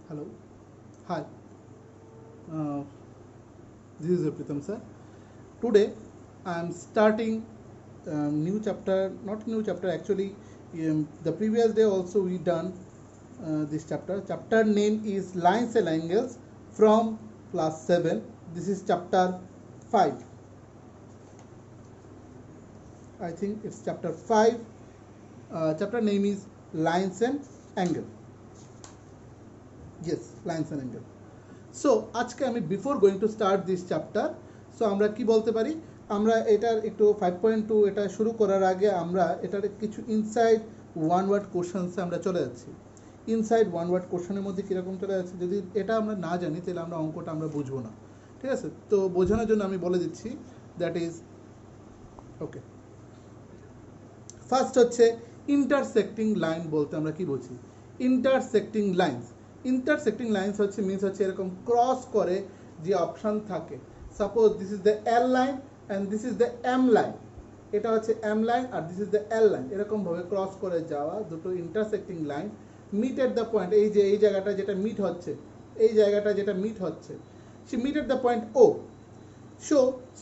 Hello. Hi. Uh, this is Pritam sir. Today I am starting new chapter. Not new chapter actually. The previous day also we done this chapter. Chapter name is Lines and Angles from class 7. This is chapter 5. I think it's chapter 5. Chapter name is Lines and Angle. Yes, Lines and Angle. So আজকে আমি before going to start this chapter so আমরা কি বলতে পারি আমরা এটার একটু 5.2 এটা শুরু করার আগে আমরা এটার কিছু ইনসাইড ওয়ান ওয়ার্ড কোশ্চেন্সে আমরা চলে যাচ্ছি ইনসাইড ওয়ান ওয়ার্ড কোশ্চেনের মধ্যে কীরকম চলে যাচ্ছে যদি এটা আমরা না জানি তাহলে আমরা অঙ্কটা আমরা বুঝবো না ঠিক আছে তো বোঝানোর জন্য আমি বলে দিচ্ছি দ্যাট ইজ ওকে ফার্স্ট হচ্ছে ইন্টারসেক্টিং লাইন বলতে আমরা কি বুঝি ইন্টারসেক্টিং লাইন্স ইন্টারসেক্টিং লাইন্স হচ্ছে মিনস হচ্ছে এরকম ক্রস করে যে অপশান থাকে suppose this is the L line and this is the M line এটা হচ্ছে এম লাইন আর this is the L line এরকমভাবে ক্রস করে যাওয়া দুটো intersecting line meet at the point এই যে এই জায়গাটা যেটা মিট হচ্ছে এই জায়গাটা যেটা মিট হচ্ছে সে মিট এট দ্য পয়েন্ট ও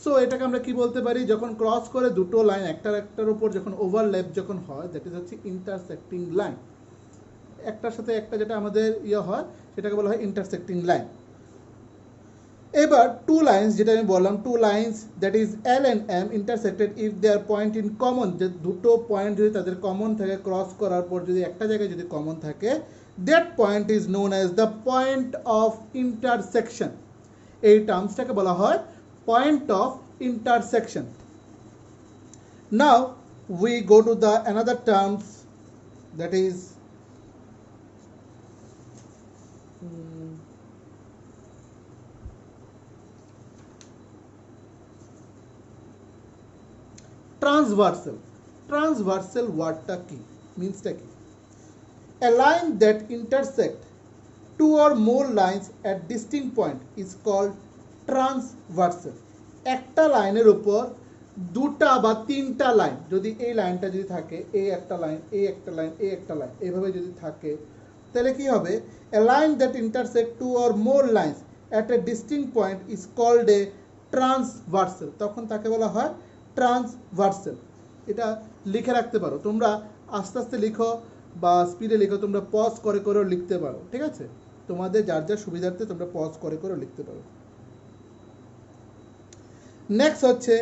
সো এটাকে আমরা কি বলতে পারি যখন ক্রস করে দুটো লাইন একটার উপর যখন ওভারল্যাপ যখন হয় দ্যাট ইজ হচ্ছে ইন্টারসেক্টিং লাইন একটার সাথে একটা যেটা আমাদের হয় সেটাকে বলা হয় ইন্টারসেক্টিং লাইন এবার টু লাইন্স যেটা আমি বললাম two lines that is L and M intersected if there point in common যে দুটো পয়েন্ট যদি তাদের কমন থাকে ক্রস করার পর যদি একটা জায়গায় যদি কমন থাকে that point is known as the point of intersection এই টার্মসটাকে বলা হয় point of intersection now we go to the another terms that is transversal transversal ওয়ার্ডটা কি মিনসটা কি a line that intersect two or more lines at distinct point is called transversal একটা লাইনের উপর দুটা বা তিনটা লাইন যদি এই লাইনটা যদি থাকে এই একটা লাইন এই একটা লাইন এই একটা লাইন এইভাবে যদি থাকে তাহলে কি হবে a line that intersect two or more lines at a distinct point is called a transversal তখন তাকে বলা হয় ট্রান্সভার্সাল এটা লিখে রাখতে পারো তোমরা আস্তে আস্তে লিখো বা স্পিডে লিখো তোমরা পজ করে করেও লিখতে পারো ঠিক আছে তোমাদের যার যার সুবিধার্থে তোমরা পজ করে করেও লিখতে পারো নেক্সট হচ্ছে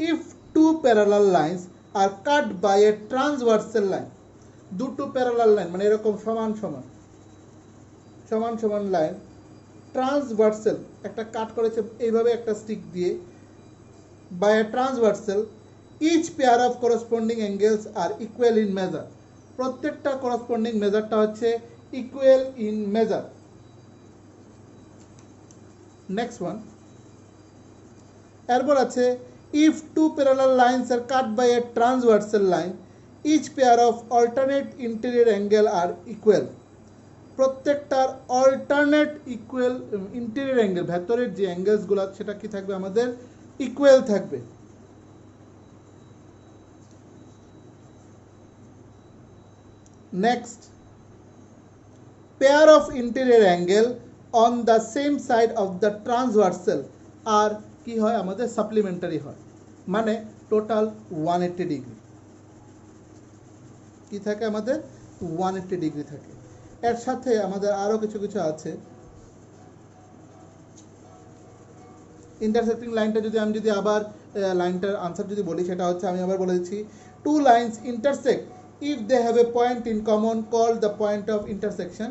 if two parallel lines are cut by a transversal line দুটো প্যারালাল লাইন মানে এরকম সমান সমান সমান সমান লাইন ট্রান্সভার্সাল একটা কাট করেছে এইভাবে একটা স্টিক দিয়ে by a transversal each pair of corresponding angles are equal in measure প্রত্যেকটা corresponding মেজারটা হচ্ছে equal in measure next one এরপর আছে if two parallel lines are cut by a transversal line each pair of alternate interior angle are equal প্রত্যেকটার alternate equal interior angle ভেতরের যে অ্যাঙ্গেলসগুলো সেটা কি থাকবে আমাদের ইকুয়াল থাকবে next pair of interior angle on the same side of the transversal আর কি হয় আমাদের সাপ্লিমেন্টারি হয় মানে টোটাল 180 ডিগ্রি কি থাকে আমাদের 180 ডিগ্রি থাকে এর সাথে আমাদের আরও কিছু কিছু আছে ইন্টারসেক্টিং লাইনটা যদি আমি যদি আবার লাইনটার আনসার যদি বলি সেটা হচ্ছে আমি আবার বলে দিচ্ছি two lines intersect if they have a point in common call the point of intersection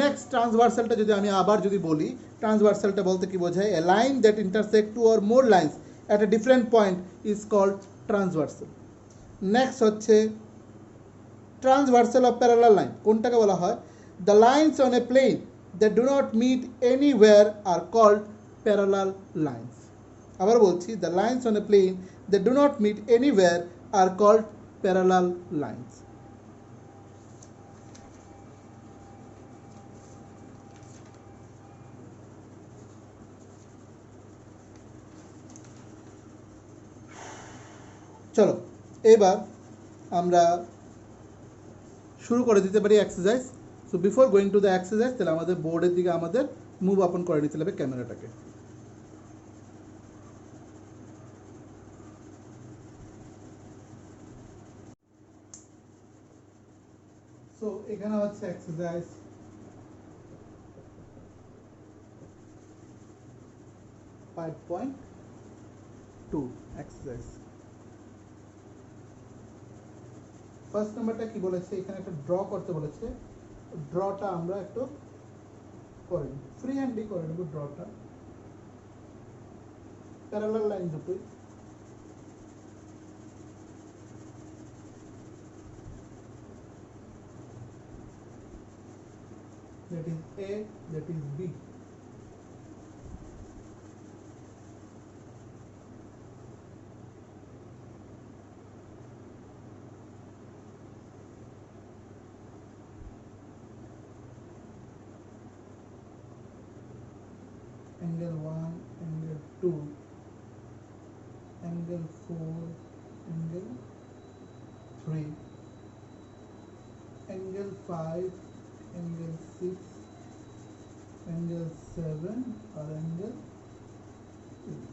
next ট্রান্সভার্সালটা যদি আমি আবার যদি বলি ট্রান্সভার্সালটা বলতে কি বোঝায় a line that intersect two or more lines at a different point is called transversal next হচ্ছে ট্রান্সভার্সাল অফ প্যারালাল লাইন কোনটাকে বলা হয় the lines on a plane that do not meet anywhere are called parallel lines আবার বলছি the lines on a plane that do not meet anywhere are called parallel lines চলো এবার আমরা শুরু করে দিতে পারি exercise. So before going to the exercise, তাহলে আমাদের বোর্ডের দিকে আমাদের মুভ আপন করে নিতে হবে ক্যামেরাটাকে। সো এখানে হচ্ছে এক্সারসাইজ 5.2 এক্সারসাইজ। ফার্স্ট নাম্বারটা কি বলেছে, এখানে একটা ড্র করতে বলেছে। ড্রটা আমরা একটু করে নিই, ফ্রি হ্যান্ডই করে নেব ড্রটা। প্যারালাল লাইন দুটোই, that is A, that is B. Angle 1, angle 2, angle 4, angle 3, angle 5, angle 6, angle 7 R angle 8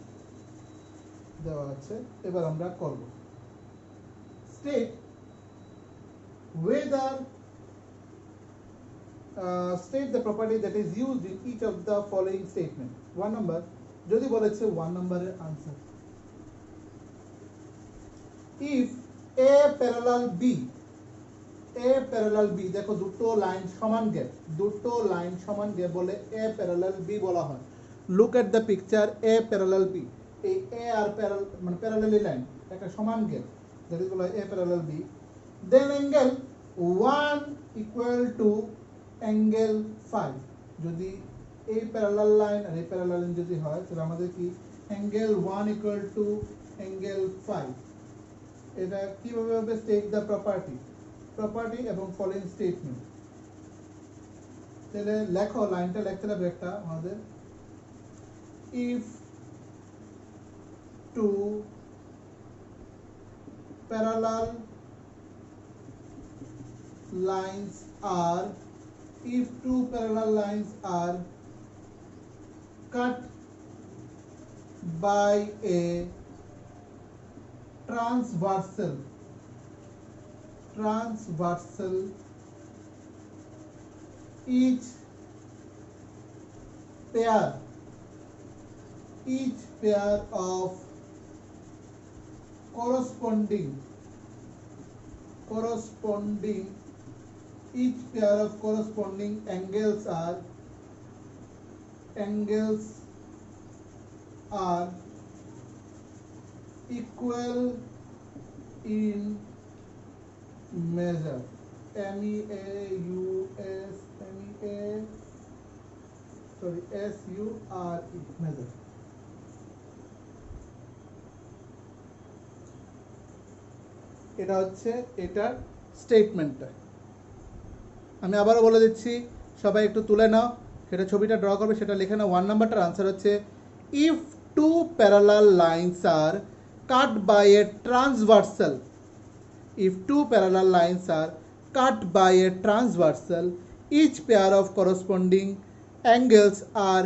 দেওয়া আছে। এবার আমরা করব state whether state the property that is used in each of the following statement. 1 number, যদি বলেছে 1 নম্বরের answer, if A parallel B, A parallel B, দেখো দুটো লাইন সমান গ্যাপ, দুটো লাইন সমান গ্যাপ বলে A parallel B বলা হয়। look at the picture, A parallel B, এই A আর মানে প্যারালালি লাইন একটা সমান গ্যাপ, that is বলা হয় A parallel B, then angle 1 equal to angle 5, যদি এই প্যারালাল লাইন আর এই প্যারালাল লাইন যদি হয় তাহলে আমাদের কি angle 1 equal to angle 5। এটা কিভাবে হবে, স্টেট দ্য প্রপার্টি এবং ফলোইং স্টেটমেন্ট। তাহলে লেখো, লাইনটা লিখতে হবে একটা আমাদের, if two parallel lines are cut by a transversal, each pair of corresponding angles are equal in measure, SURE, measure। এটা হচ্ছে এটার স্টেটমেন্টটা। আমি আবারও বলে দিচ্ছি, সবাই একটু তুলে নাও, সেটা ছবিটা ড্র করবে, সেটা লিখে নাও। 1 নাম্বারটার আনসার হচ্ছে if two parallel lines are cut by a transversal, each pair of corresponding angles are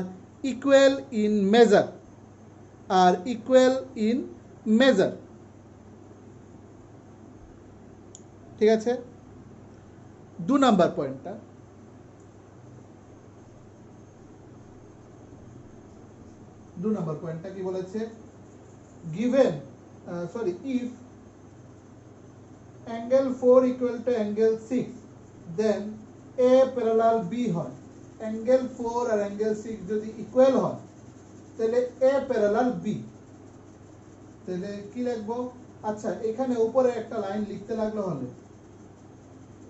equal in measure, ঠিক আছে। 2 নাম্বার পয়েন্টটা, কি বলেছে, given if angle 4 equal to angle 6, then A parallel B হয়। angle 4 আর angle 6 যদি equal হয় তাহলে A parallel B, তাহলে কি লিখবো, আচ্ছা এখানে উপরে একটা লাইন লিখতে লাগলো, হলে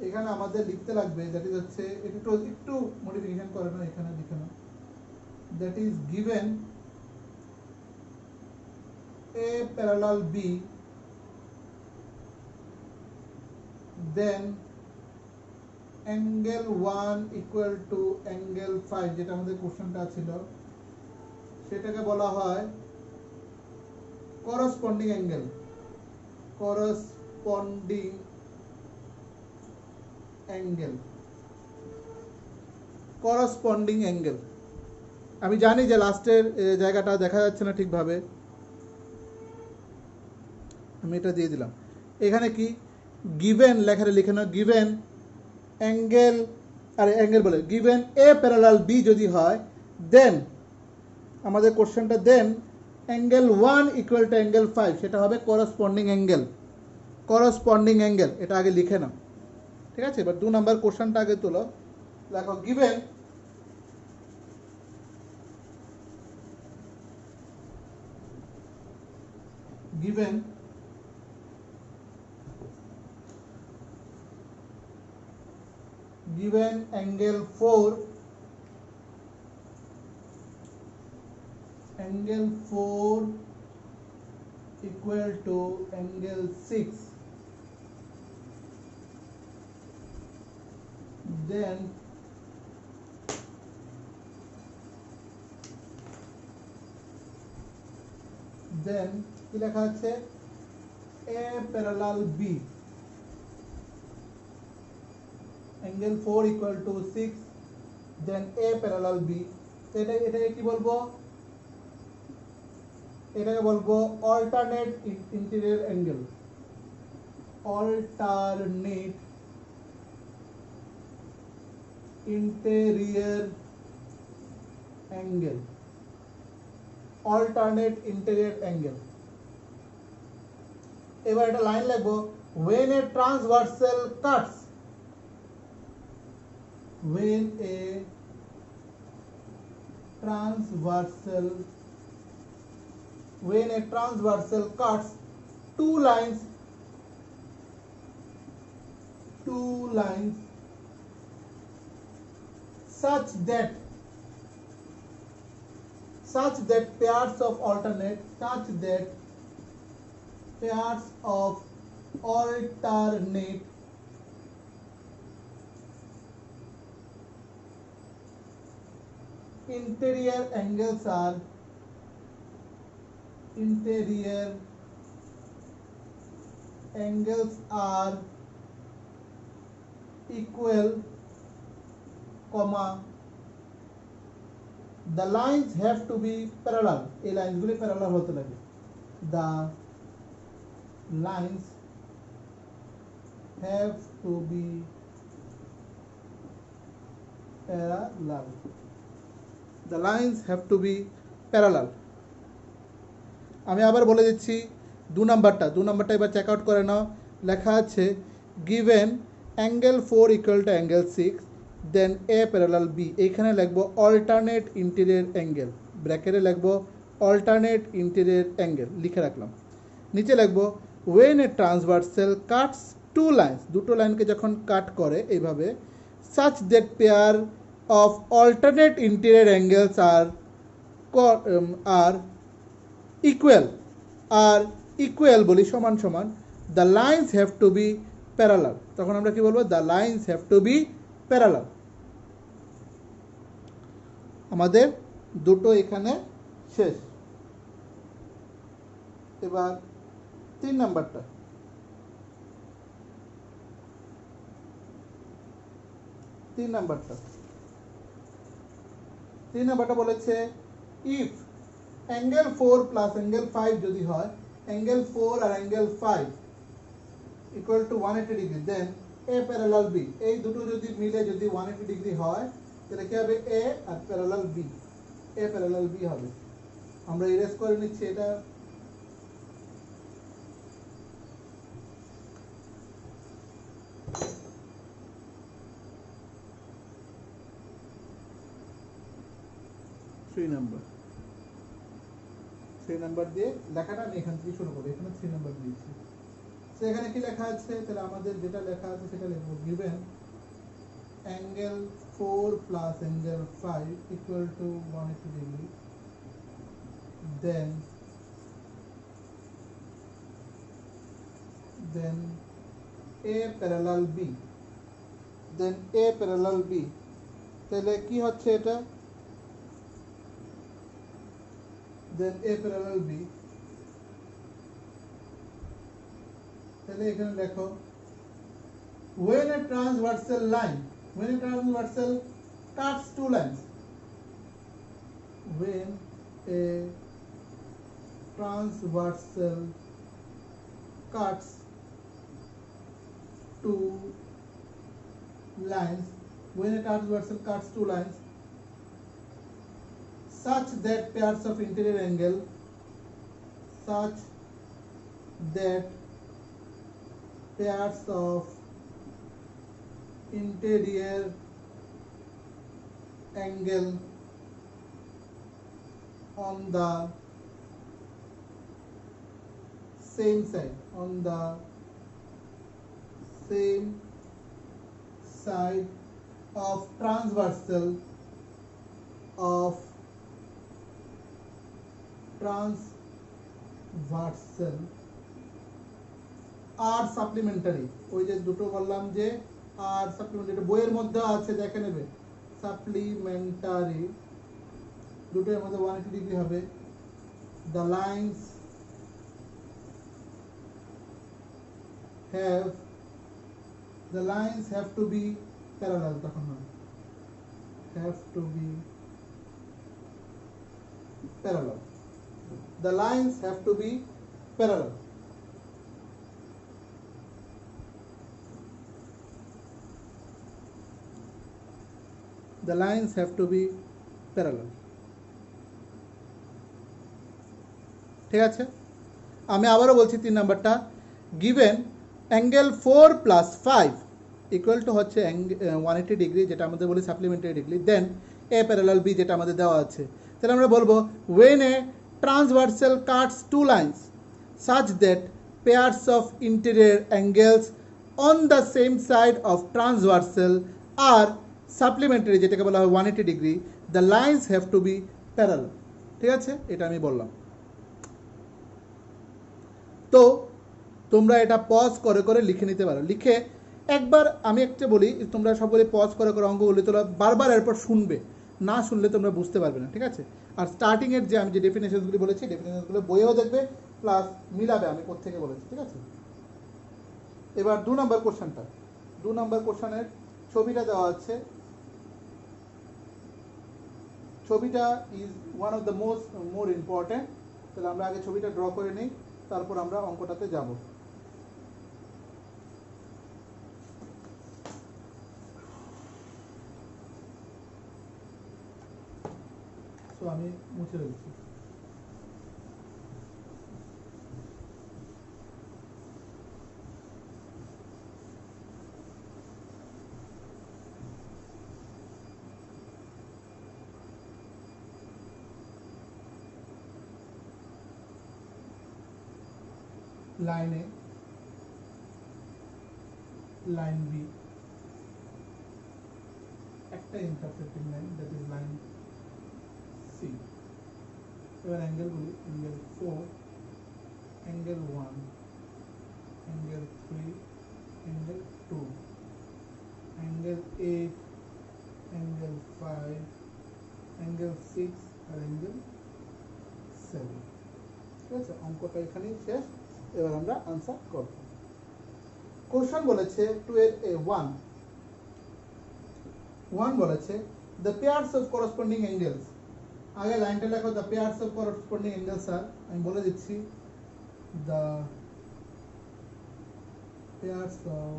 এখানে আমাদের লিখতে লাগবে, দ্যাট ইজ হচ্ছে একটু মডিফিকেশন করে না, এখানে লিখে নাও, that is given A parallel B, then angle 1 equal to angle 5, যেটা আমাদের কোশ্চেনটা ছিল, সেটাকে বলা হয় corresponding angle, corresponding angle. Corresponding angle, আমি জানি যে লাস্টের জায়গাটা দেখা যাচ্ছে না ঠিকভাবে, আমি এটা দিয়ে দিলাম। এখানে কি গিভেন লেখাটা লিখে নাও, গিভেন অ্যাঙ্গেল, আরে অ্যাঙ্গেল বলে গিভেন এ প্যারালাল বি যদি হয়, দেন আমাদের কোশ্চেনটা দেন অ্যাঙ্গেল 1 ইকুয়াল টু অ্যাঙ্গেল 5, সেটা হবে করসপন্ডিং অ্যাঙ্গেল। করসপন্ডিং অ্যাঙ্গেল এটা আগে লিখে নাও, ঠিক আছে? এবার 2 নাম্বার কোশ্চেনটা আগে তোলো, দেখো given given given angle 4 equal to angle 6, then কি লেখা আছে, a parallel b, angle 4 equal to 6, then a parallel b, এটাকে কি বলবো, এটাকে বলবো alternate interior angle. Alternate interior angle, alternate interior angle. এবার এটা লাইন লিখবো, when a transversal cuts, when a transversal cuts two lines such that pairs of alternate interior angles are equal, comma, the lines have to be parallel, এই লাইনগুলি parallel হতে লাগে, the lines have to be parallel, the lines have to be parallel। আমি আবার বলে দিচ্ছি 2 নাম্বারটা এবার চেক আউট করে নাও। লেখা আছে given angle 4 equal to angle 6, then A parallel B, এইখানে লিখবো অল্টারনেট ইন্টেরিয়র অ্যাঙ্গেল, ব্র্যাকেটে লিখবো অল্টারনেট ইন্টেরিয়র অ্যাঙ্গেল, লিখে রাখলাম। নিচে লিখবো when a transversal cuts two lines, দুটো লাইনকে যখন কাট করে এইভাবে, such that pair of alternate interior angles are equal বলি সমান সমান, the lines have to be parallel, তখন আমরা কি বলবো, the lines have to be parallel. আমাদের দুটো এখানে শেষ। এবার 3 নাম্বারটা, 3 নাম্বারটা বলেছে ইফ অ্যাঙ্গেল 4 প্লাস অ্যাঙ্গেল 5 যদি হয়, অ্যাঙ্গেল 4 আর angle 5 equal to 180 degree, then A parallel B, এই দুটো যদি মিলে যদি 180 ডিগ্রি হয়, তাহলে কি হবে, এ আর parallel B, A parallel B হবে। আমরা ইরেজ করে নিচ্ছি এটা, থ্রি নাম্বার দিয়ে লেখাটা আমি এখান থেকে শুরু করবো, এখানে 3 নাম্বার দিয়েছি। তো এখানে কি লেখা আছে, তাহলে আমাদের যেটা লেখা আছে সেটা লিখবো, given angle 4 plus angle 5 equal to 180 degree, then A parallel B, তাহলে কি হচ্ছে এটা, then a parallel b, তাহলে এখানে লেখো when a transversal line cuts two lines, when a transversal cuts two lines, such that pairs of interior angle on the same side of transversal are supplementary, ওই যে দুটো বললাম যে আর supplementary বইয়ের মধ্যে আছে, দেখে নেবে সাপ্লিমেন্টারি দুটোর মধ্যে 180 ডিগ্রি হবে। the lines have to be parallel, তখন have to be parallel, the lines have to be parallel। the lines have to be parallel, ঠিক আছে। আমি আবারও বলছি 3 নাম্বারটা, given angle 4 plus 5 equal to হচ্ছে 180 ডিগ্রি, যেটা আমাদের বলি supplementary degree, then a parallel b যেটা আমাদের দেওয়া আছে। তাহলে আমরা বলবো when a transversal cuts two lines such that pairs of interior angles on the same side of transversal are supplementary, যেটাকে বলা হয় 180 degree, the lines have to be parallel, ঠিক আছে। এটা আমি বললাম। তো তোমরা এটা পজ করে করে লিখে নিতে পারো, লিখে একবার আমি একটা বলি, তোমরা সকলে পজ করে করে অঙ্কগুলি তোমরা বারবার এরপর শুনবে, না শুনলে তোমরা বুঝতে পারবে না, ঠিক আছে। আর স্টার্টিংয়ের যে আমি যে ডেফিনেশনসগুলি বলেছি, ডেফিনেশনসগুলো বইয়েও দেখবে, প্লাস মিলাবে আমি কোত্থেকে বলেছি, ঠিক আছে। এবার 2 নম্বর কোশ্চেনটা, 2 নম্বর কোশ্চেনের ছবিটা দেওয়া আছে, ছবিটা is one of the more important. তাহলে আমরা আগে ছবিটা ড্র করে নিই, তারপর আমরা অঙ্কটাতে যাব। তো আমি মুছে দিচ্ছি। লাইন এ, লাইন বি, একটা intersecting line, that is line C. এবার অ্যাঙ্গেলগুলি, angle 4, angle 1, angle 3, angle 2, angle 8, angle 5, angle 6 আর অ্যাঙ্গেল 7, ঠিক আছে। অঙ্কটা এখানেই শেষ। এবার আমরা আনসার করব। কোশ্চেন বলেছে 1 বলেছে the pairs of corresponding angles, আগে লাইনটা লেখো the pairs of corresponding angles are, আমি বলে দিচ্ছি the pairs of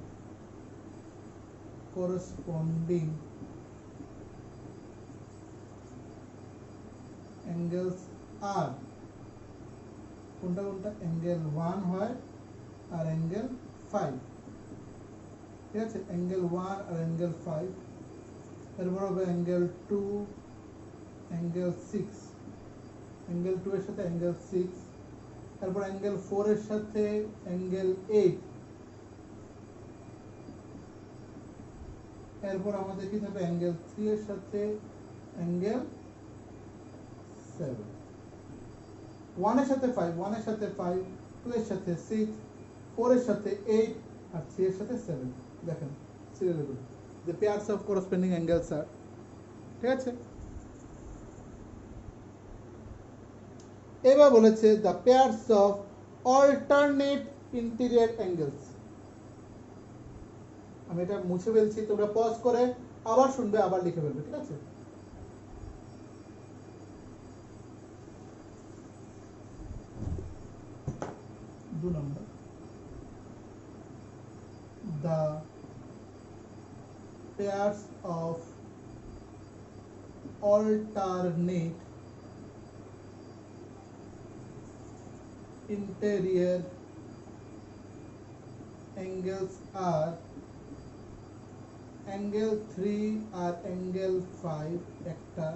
corresponding angles are, কোনটা কোনটা, অ্যাঙ্গেল 1 হয় আর অ্যাঙ্গেল 5, ঠিক আছে। অ্যাঙ্গেল 1 আর অ্যাঙ্গেল 5, এরপর হবে অ্যাঙ্গেল 2, অ্যাঙ্গেল 6, অ্যাঙ্গেল 2 এর সাথে অ্যাঙ্গেল 6, তারপর অ্যাঙ্গেল 4 এর সাথে অ্যাঙ্গেল 8, এরপর আমাদের কি হবে অ্যাঙ্গেল 3 এর সাথে অ্যাঙ্গেল 7, 1 এর সাথে 5, 1 এর সাথে 5, 2 এর সাথে 6, 4 এর সাথে 8 আর 3 এর সাথে 7। দেখেন serially the pairs of corresponding angles are, ঠিক আছে। এবার বলেছে the pairs of alternate interior angles. আমি এটা মুছে ফেলছি, তোমরা পজ করে আবার শুনবে, আবার লিখে ফেলবে, ঠিক আছে? দু নম্বর, the pairs of alternate interior angles are angle 3 R angle 5 একটা,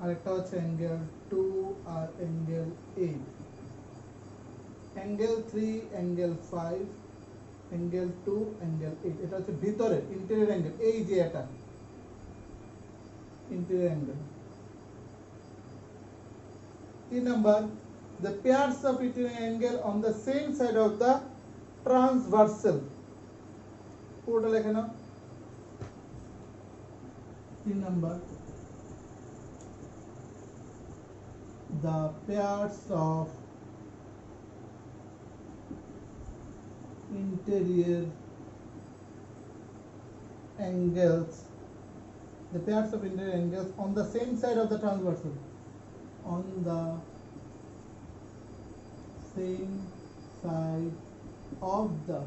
আর একটা হচ্ছে angle 2 আর angle 8। angle 3 angle 5 angle 2 angle 8, এটা হচ্ছে ভিতরে ইন্টেরিয়র অ্যাঙ্গেল। এই যে এটা interior angle। 3 number, the pairs of interior angle on the same side of the transversal, পুরোটা লেখে নাও। 3 number, the pairs of interior angles, the pairs of interior angles on the same side of the transversal, on the same side of the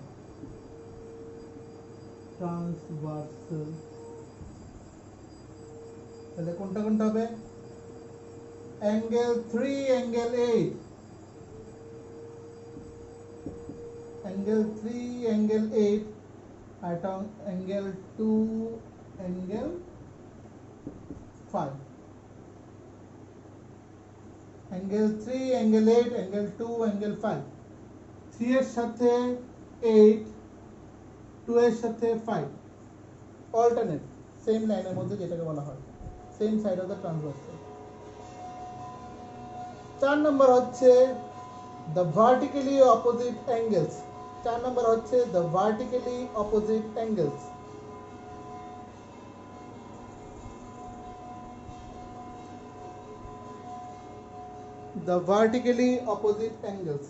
transversal, তাহলে কোনটা কোনটা হবে? angle 3 angle 8, angle 3 angle 8, আর এটা angle 2 angle 5, angle 3 angle 8 angle 2 angle 5, 3 এর সাথে 8, 2 এর সাথে 5, alternate same লাইনের মধ্যে, যেটাকে বলা হয় same side of the transversal. 4 নম্বর হচ্ছে the vertically opposite angles, 4 নম্বর হচ্ছে the vertically opposite angles। the vertically opposite angles,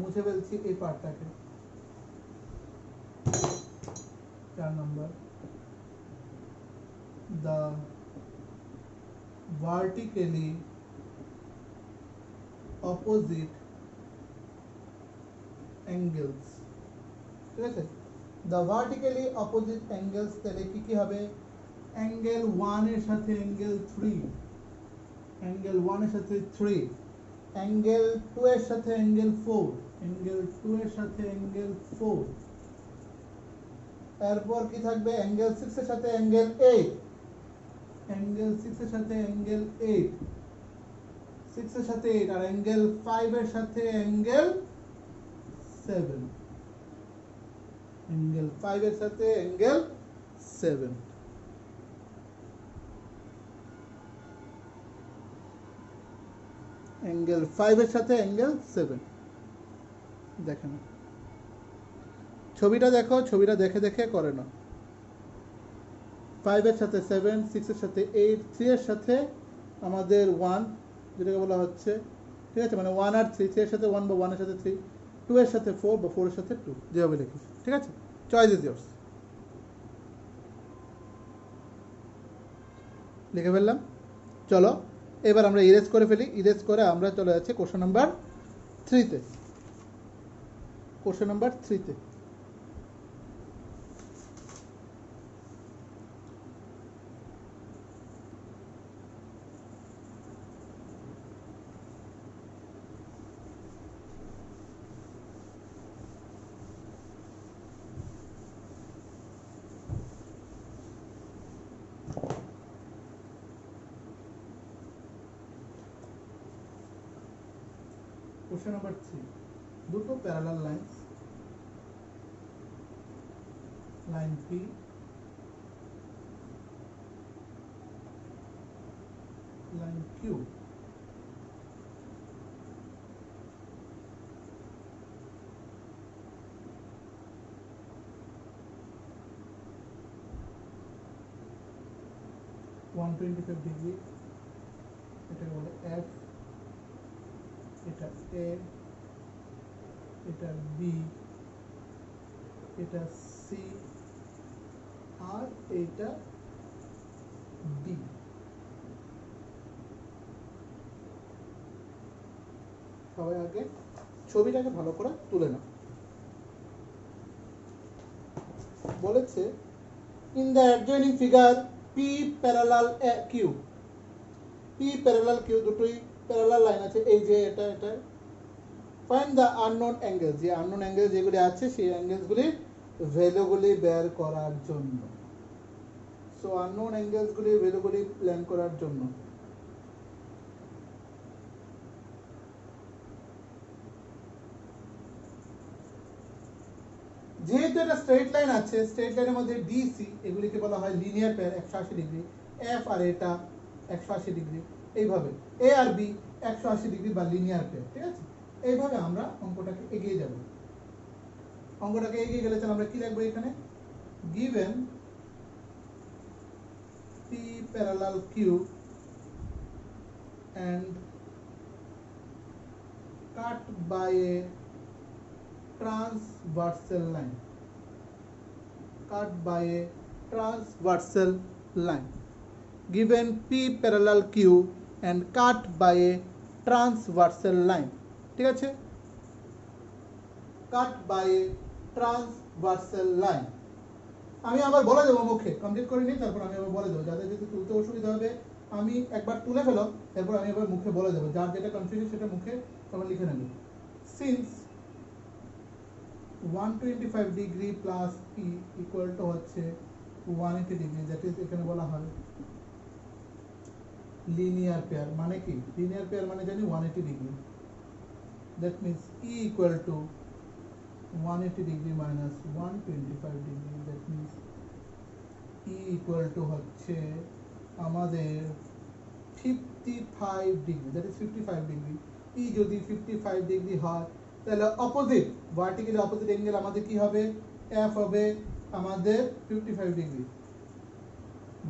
মুছে ফেলছি এই পার্টটাকে। 4 নম্বর, the vertically opposite angles, ঠিক আছে? the vertically opposite angles তাহলে কি কি হবে? angle 1 এর সাথে angle 3, angle 1 এর সাথে 3, angle 2 এর সাথে angle 4, angle 2 এর সাথে angle 4, এরপর কি থাকবে? angle 6 এর সাথে angle 8, angle 6 এর সাথে angle 8, 6 এর সাথে 8, আর angle 5 এর সাথে angle 7, angle 5 এর সাথে angle 7। angle 5 এর সাথে angle 7, দেখেন ছবিটা দেখো, ছবিটা দেখে দেখে করে না। 5 এর সাথে 7, 6 এর সাথে 8, 3 এর সাথে আমাদের 1, যেটাকে বলা হচ্ছে, ঠিক আছে, মানে 1 আর 3, 3 এর সাথে 1 বা 1 এর সাথে 3, 2 এর সাথে 4 বা 4 এর সাথে 2, যেভাবে লিখিস, ঠিক আছে? Choice is years. লিখে ফেললাম। চলো এবার আমরা ইরেজ করে ফেলি। ইরেজ করে আমরা চলে যাচ্ছি কোশ্চেন নাম্বার 3-তে। কোশ্চেন নাম্বার 3-তে Question number 3, দুটো parallel lines, line P, line Q, (125 degree), এটাকে বলে F, এটা এ, এটা বি, এটা সি, আর এটা ডি। সবাই আগে ছবিটাকে ভালো করে তুলে নাও। বলেছে in the adjoining figure P parallel Q, P parallel Q দুটোই প্যারালাল লাইন আছে, এই যে এটা এটা। ফাইন্ড দ্য আননোন অ্যাঙ্গেল, যে আননোন অ্যাঙ্গেল যেগুলি আছে সেই অ্যাঙ্গেলসগুলির ভ্যালুগুলি বের করার জন্য। সো আননোন অ্যাঙ্গেলসগুলির ভ্যালুগুলি প্ল্যান করার জন্য যেহেতু এটা স্ট্রেট লাইন আছে, স্ট্রেট লাইনের মধ্যে ডিসি এগুলিকে বলা হয় linear pair 180 degree, F R এটা 180 ডিগ্রি, এইভাবে এ আর বি 180 ডিগ্রি বা লিনিয়ার পেয়ার। ঠিক আছে, এইভাবে আমরা অঙ্কটাকে এগিয়ে যাব। অঙ্কটাকে এগিয়ে গেলে তাহলে আমরা কি লিখবো এখানে, given P parallel Q and cut by a transversal line, cut by a transversal line, given P parallel Q and cut by a transversal line। ঠিক আছে, cut by a transversal line। আমি আবার বলে দেবো মুখে, কমপ্লিট করে নিই, তারপর আমি আবার বলে দেবো, যাদের যদি তুলতে অসুবিধা হবে আমি একবার তুলে ফেলো, তারপর আমি আবার মুখে বলে দেবো, যার যেটা কনফিউশন সেটা মুখে সবাই লিখে নেবে। Since 125 degree plus P equal to হচ্ছে 180 ডিগ্রি, দ্যাট ইজ এখানে বলা হয় লিনিয়ার পেয়ার। মানে কি লিনিয়ার পেয়ার মানে জানি 180 degree, that means E equal to 180 degree minus 125 degree, that means E equal to হচ্ছে আমাদের 55 ডিগ্রি, দ্যাট ইজ 55 ডিগ্রি। ই যদি 55 ডিগ্রি হয় তাহলে অপোজিট ভার্টিক্যালি অপোজিট অ্যাঙ্গেল আমাদের কি হবে, এফ হবে আমাদের 55 degree.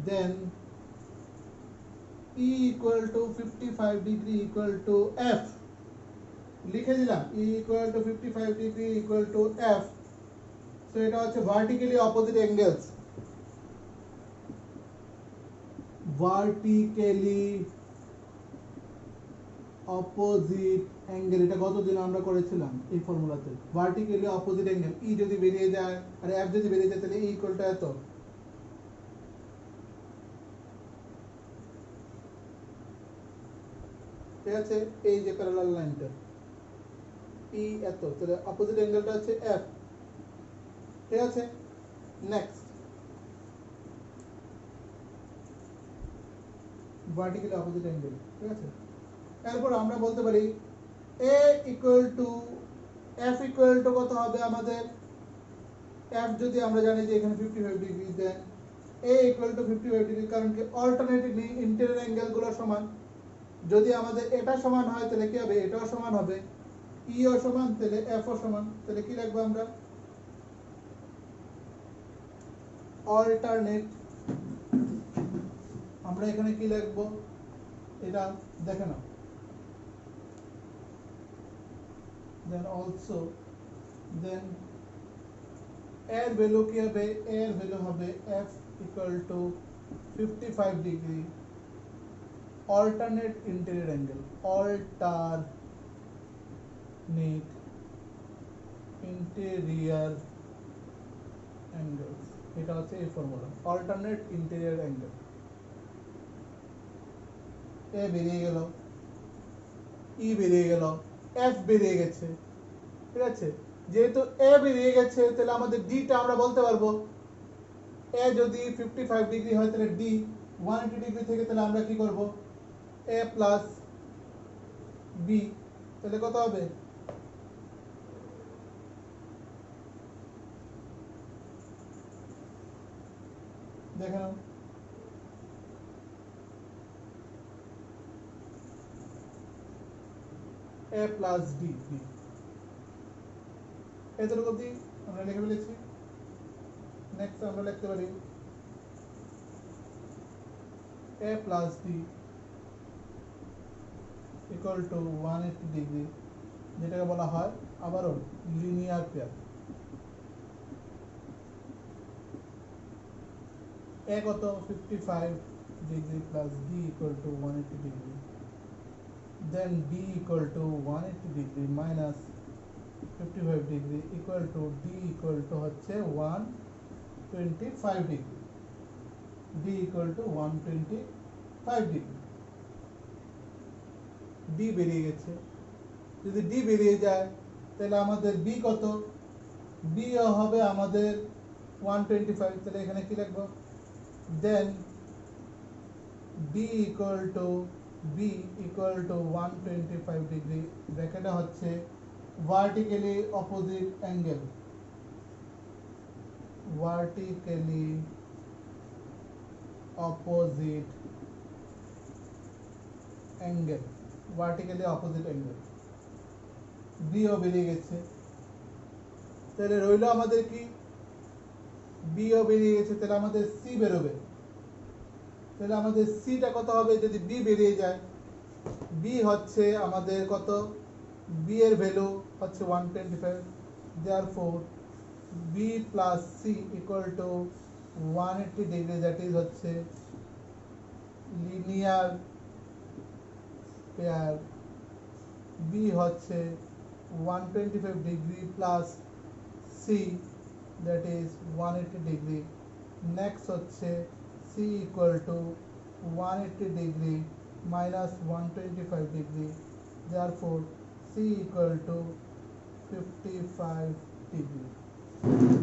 Then E equal to 55 degree equal to F, লিখে দিলাম E equal to 55 degree equal to F. So এটা হচ্ছে vertically opposite angles, vertically opposite angle. এটা গতদিন আমরা করেছিলাম এই ফর্মুলাতে, ভার্টিক্যালি অপোজিট অ্যাঙ্গেল। ই যদি বেরিয়ে যায় আর এফ যদি বেরিয়ে যায় তাহলে ই ইকুয়াল টু এত। ঠিক আছে, এই যে প্যারালাল লাইনটা ই এত, তাহলে অপোজিট অ্যাঙ্গেলটা হচ্ছে এফ। ঠিক আছে, নেক্সট ভার্টিক্যালি অপোজিট অ্যাঙ্গেল। ঠিক আছে, এরপর আমরা বলতে পারি A equal to F equal to কত হবে আমাদের, এফ যদি আমরা জানি যে এখানে 55 degree, then A equal to 55 degree, কারণ কি অল্টারনেটিভলি ইন্টেরিয়র অ্যাঙ্গেলগুলো সমান। যদি আমাদের এটা সমান হয় তাহলে কি হবে, এটাও সমান হবে, ইও সমান তাহলে এফও সমান। তাহলে কি লিখবো আমরা, অল্টারনেট। আমরা এখানে কি লিখবো এটা দেখে নাও। দেন অলসো দেন এর ভ্যালু কি হবে, এর ভ্যালু হবে F equal to 55 degree alternate interior angle, alternate interior angles. এটা হচ্ছে এই ফর্মুলা, অল্টারনেট ইন্টেরিয়র অ্যাঙ্গেল। এ বেরিয়ে গেল, ই বেরিয়ে গেল, এফ বেরিয়ে গেছে। ঠিক আছে, যেহেতু এ বেরিয়ে গেছে তাহলে আমাদের ডিটা আমরা বলতে পারবো, এ যদি 55 ডিগ্রি হয় তাহলে ডি 180 ডিগ্রি থেকে, তাহলে আমরা কি করব, এ প্লাস বি, তাহলে কত হবে, দেখে নাও, এ প্লাস ডি। এতটুকু অবধি আমরা লিখে ফেলেছি। নেক্সট আমরা লিখতে পারি A plus D equal to 180 degree, যেটাকে বলা হয় আবারও লিনিয়ার পেয়ার। এ কত 55 degree plus B equal to 180 degree, then B equal to 180 degree minus 55 degree equal to D equal to হচ্ছে 125 degree, D equal to 125 degree. D বেরিয়ে গেছে, যদি D বেরিয়ে যায় তাহলে আমাদের বি কত, বি হবে আমাদের 125, তাহলে এখানে কি লিখবো, then B equal to 125 degree, ব্র্যাকেটে হচ্ছে vertically opposite angle, vertically opposite angle, vertically opposite angle. বিও বেরিয়ে গেছে, তাহলে রইল আমাদের কি, বিও বেরিয়ে গেছে, তাহলে আমাদের সি বেরোবে। তাহলে আমাদের সিটা কত হবে যদি বি বেরিয়ে যায়, বি হচ্ছে আমাদের কত, বি এর ভ্যালু হচ্ছে 125, therefore B plus C equal to 180 degree, that is হচ্ছে লিনিয়ার পেয়ার। বি হচ্ছে 125 degree plus C that is 180 degree, next হচ্ছে C equal to 180 degree minus 125 degree, therefore C equal to 55 degree,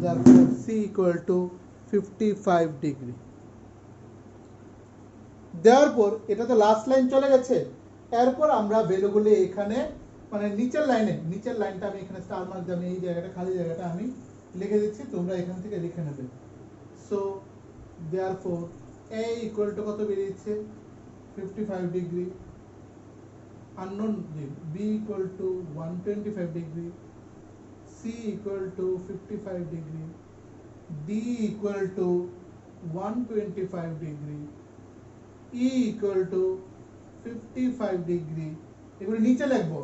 therefore C equal to 55 degree। দেওয়ার পর এটা তো last line চলে গেছে, এরপর আমরা ভ্যালুগুলি এখানে মানে নিচের লাইনটা আমি এখানে স্টার মার্ক দিয়ে আমি এই জায়গাটা খালি জায়গাটা আমি লিখে দিচ্ছি, তোমরা এখান থেকে লিখে নেবে। So therefore A equal to কত বেরিয়েছে 55 degree, unknown B equal to 125 degree, C equal to 55 degree, D equal to 125 degree, E equal to 55 degree, এগুলো নিচে লিখবো,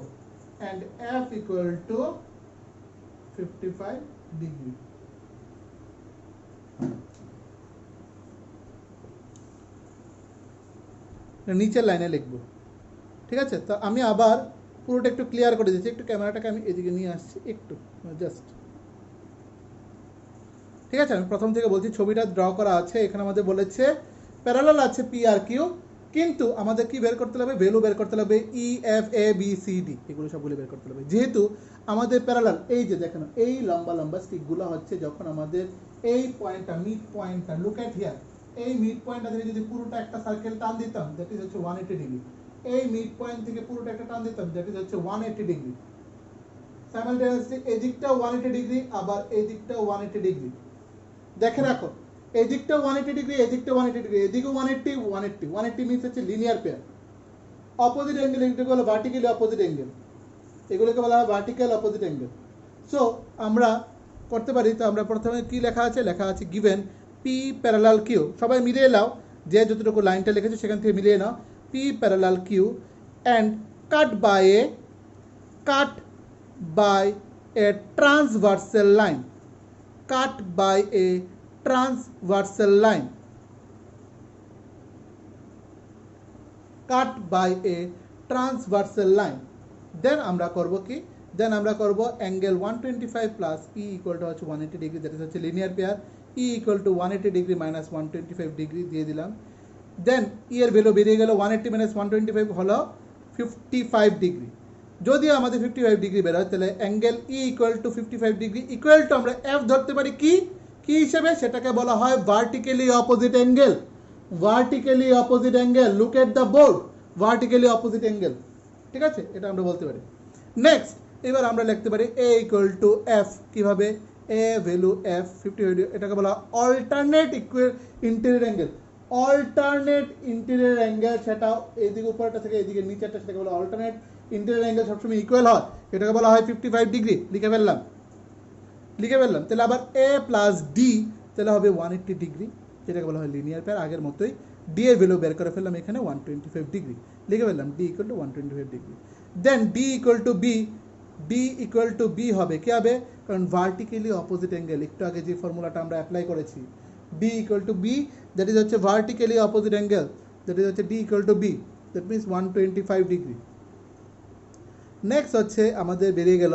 and F equal to 55 degree। নিচের লাইনে লিখবো, ঠিক আছে। তো আমি আবার পুরোটা একটু ক্লিয়ার করে দিচ্ছি, একটু ক্যামেরাটাকে আমি এদিকে নিয়ে আসছি একটু জাস্ট, ঠিক আছে। আমি প্রথম থেকে বলছি, ছবিটা ড্র করা আছে, এখানে আমাদের বলেছে প্যারালাল আছে পি আর কিউ, কিন্তু আমাদের কি বের করতে হবে, ভ্যালু বের করতে হবে E F A B C D, এগুলো সবগুলো বের করতে হবে। যেহেতু আমাদের প্যারালাল, এই যে দেখেন এই লম্বা লম্বা স্টিকগুলো হচ্ছে যখন আমাদের এই পয়েন্টটা মিড পয়েন্টটা, লুক এট হিয়ার, এই মিড পয়েন্টটা থেকে যদি পুরোটা একটা সার্কেল টান দিতাম দ্যাট ইজ হচ্ছে 180 ডিগ্রি, এই মিড পয়েন্ট থেকে পুরোটা একটা টান দিতাম দ্যাট ইজ হচ্ছে 180 ডিগ্রি। সাইমালটেনিয়াসলি এই দিকটাও 180 ডিগ্রি, আবার এই দিকটাও 180 ডিগ্রি। দেখে রাখো, এই দিকটাও 180 ডিগ্রি, এই দিকটাও 180 ডিগ্রি, এদিকেও 180 180 180 মিন্স হচ্ছে লিনিয়ার পেয়ার। অপোজিট অ্যাঙ্গেল, এগুলোকে বলা ভার্টিক্যালি অপোজিট অ্যাঙ্গেল, এগুলোকে বলা হয় ভার্টিক্যাল অপোজিট অ্যাঙ্গেল। সো আমরা করতে পারি, তো আমরা প্রথমে কি লেখা আছে, লেখা আছে গিভেন পি প্যারালাল কিউ, সবাই মিলিয়ে নাও, যে যতটুকু লাইনটা লিখেছে সেখান থেকে মিলিয়ে নাও, P parallel Q and cut by a transversal line, cut by a transversal line, cut by a transversal line, then আমরা করব কি, দেন আমরা করব angle 125 plus E equal to হচ্ছে 180 ডিগ্রি, দ্যাট ইজ হচ্ছে linear pair, E equal to 180 degree minus 125 degree দিয়ে দিলাম, দেন ই এর ভ্যালু বেরিয়ে গেল 180 মাইনাস 125 হলো 55 ডিগ্রি। যদি আমাদের 55 ডিগ্রি বের হয় তাহলে angle E equal to 55 degree equal two আমরা এফ ধরতে পারি কি হিসেবে, সেটাকে বলা হয় vertically opposite angle, vertically opposite angle, look at the board, vertically opposite angle, ঠিক আছে, এটা আমরা বলতে পারি। নেক্সট এবার আমরা লিখতে পারি এ ইকুয়াল টু এফ, কিভাবে, এ ভ্যালু এফ 55, এটাকে বলা alternate interior angle, alternate interior angle, সেটা এদিকে উপরটা থেকে এদিকে নিচেরটা, সেটাকে বলা অল্টারনেট ইন্টেরিয়র অ্যাঙ্গেল, সবসময় ইকুয়াল হয়, এটাকে বলা হয় 55 ডিগ্রি। লিখে ফেললাম, তাহলে আবার এ প্লাস ডি তাহলে হবে 180 ডিগ্রি, যেটাকে বলা হয় লিনিয়ার পেয়ার, আগের মতোই ডি এর ভ্যালু বের করে ফেললাম এখানে 125 ডিগ্রি, লিখে ফেললাম D equal to 125 degree. Then D equal to B, D equal to B হবে কি হবে, কারণ ভার্টিক্যালি অপোজিট অ্যাঙ্গেল, একটু আগে যে ফর্মুলাটা আমরা অ্যাপ্লাই করেছি, D equal to B, that is হচ্ছে vertically opposite angle, that is হচ্ছে D equal to B, that means 125 degree. Next হচ্ছে আমাদের বেরিয়ে গেল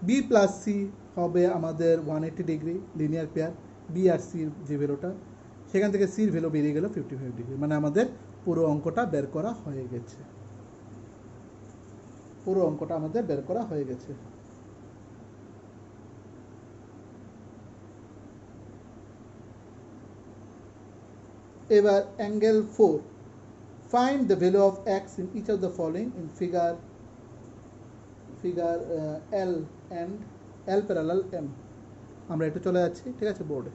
বি প্লাস সি হবে আমাদের 180 ডিগ্রি লিনিয়ার পেয়ার, বি আর সির যে ভ্যালুটা, সেখান থেকে সির ভ্যালু বেরিয়ে গেল 55 ডিগ্রি, মানে আমাদের পুরো অঙ্কটা বের করা হয়ে গেছে, পুরো অঙ্কটা আমাদের বের করা হয়ে গেছে। এবার angle 4, find the value of X in each of the following in figure L and L parallel M. আমরা একটু চলে যাচ্ছি, ঠিক আছে, বোর্ডে।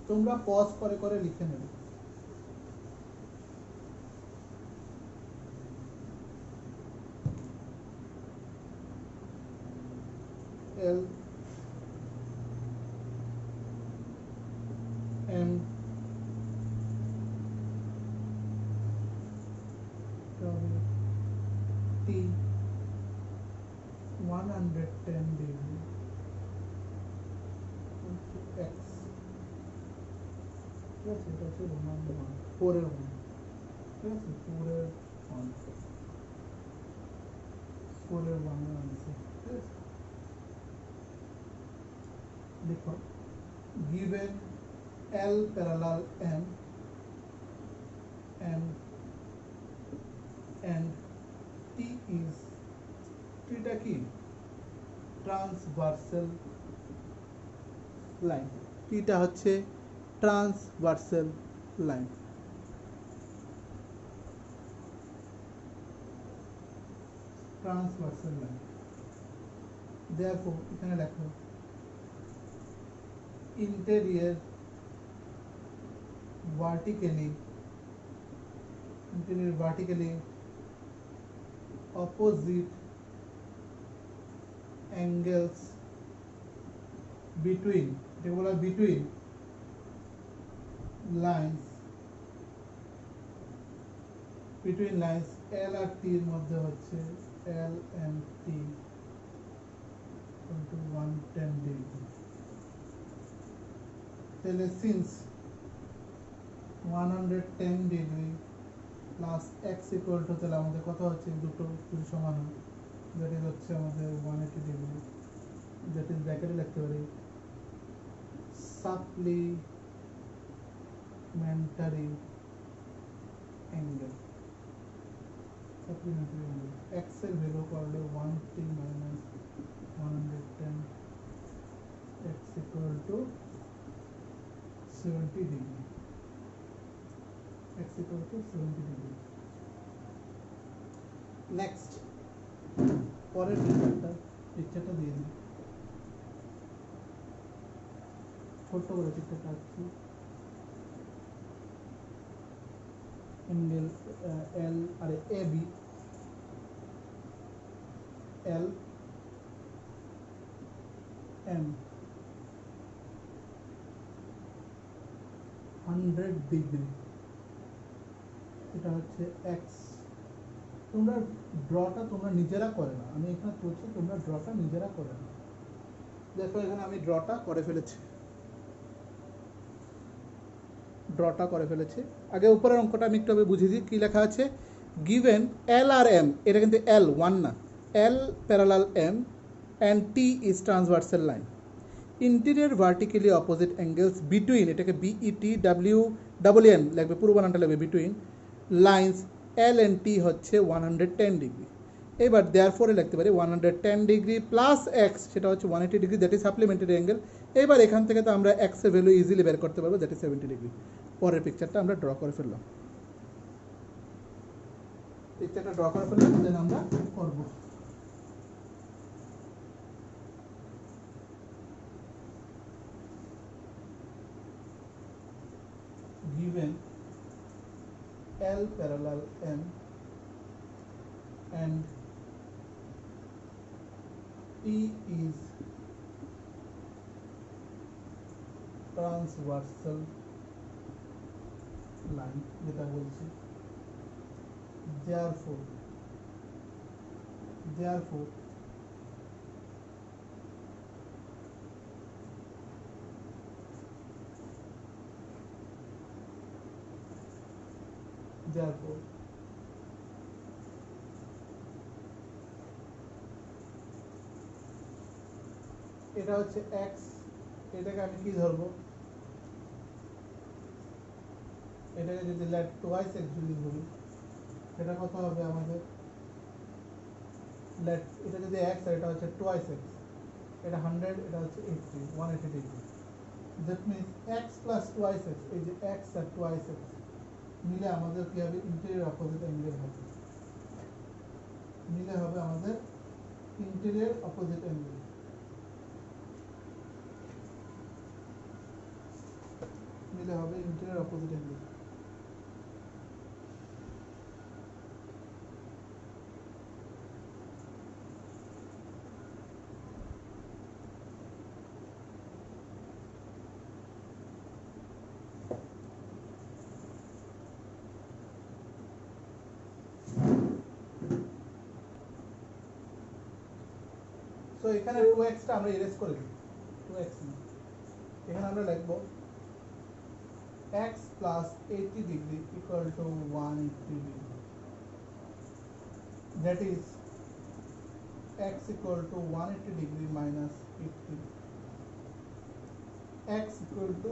তোমরা পজ করে করে লিখে নেবে। L M T 110 degree X, ঠিক আছে, এটা হচ্ছে রোমান 4 এর 1, ঠিক আছে, 4 এর 1, 4 এর 1 এর আনসার, ঠিক আছে। দেখো given L parallel M and T is theta কি ট্রান্সভার্সাল লাইন, থিটা হচ্ছে transversal line. Transversal line, therefore এখানে লেখো interior vertically opposite angles between, এটাকে বলা হয় between lines L আর T এর মধ্যে হচ্ছে L and T equal to 110 degree. তাহলে since 110 degree plus x equal to, তাহলে আমাদের কত হচ্ছে, দুটো যদি সমান হয়, দ্যাট ইজ হচ্ছে আমাদের 180 ডিগ্রি, দ্যাট ইজ ব্র্যাকেটে লিখতে পারি সাপ্লিমেন্টারি অ্যাঙ্গেল, এক্স এর ভ্যালু করলে 1t minus 110 x equal to 70 degree, x equal to 70 degree. Next, পরের পিকচারটা দিয়ে দিই, ছোট্ট করে পিকচারটা আছে, angle L R A B, L M 100 degree, এটা হচ্ছে এক্স। তোমরা ড্রটা তোমরা নিজেরা করে না, আমি এখানে বলছি তোমরা ড্রটা নিজেরা করে না। দেখো এখানে আমি ড্রটা করে ফেলেছি। আগে উপরের অঙ্কটা আমি একটু বুঝিয়ে দিই, কী লেখা আছে, গিভেন এল আর এম, এটা কিন্তু এল 1 না, L parallel M and T is transversal line, interior vertically opposite angles between, এটাকে বিইটি ডাব্লিউ ডাবল এন লাগবে, পুরো বানানটা লাগবে, between lines L and T হচ্ছে 110 ডিগ্রি। এবার দেয়ারফরে লিখতে পারি 110 ডিগ্রি প্লাস এক্স, সেটা হচ্ছে 180 degree, that is supplementary angle. এবার এখান থেকে তো আমরা এক্স এর ভ্যালু ইজিলি বের করতে পারবো, দ্যাট ইজ 70 ডিগ্রি। পরের পিকচারটা আমরা ড্র করে ফেললাম, দেন আমরা করবো given L parallel M and E is transversal line যেটা বলছি therefore এটা হচ্ছে x, এটাকে আমি কি ধরবো, এটাকে যদি let twice x যদি ধরি এটা কত হবে আমাদের, let এটা যদি x আর এটা হচ্ছে twice x, এটা 100, এটা হচ্ছে 80 180 degree. that means x plus twice x, এই যে x আর twice x মিলে আমাদের কি হবে, ইন্টেরিয়র অপোজিট অ্যাঙ্গেল হবে, মিলে হবে আমাদের ইন্টেরিয়র অপোজিট অ্যাঙ্গেল। মিলে হবে ইন্টেরিয়র অপোজিট অ্যাঙ্গেল। তো এখানে 2x টা আমরা ইরেজ করে দিই, 2x এখানে আমরা লিখব x plus 80 degree equal to 180 degree, that is x equal to 180 degree minus 80, x equal to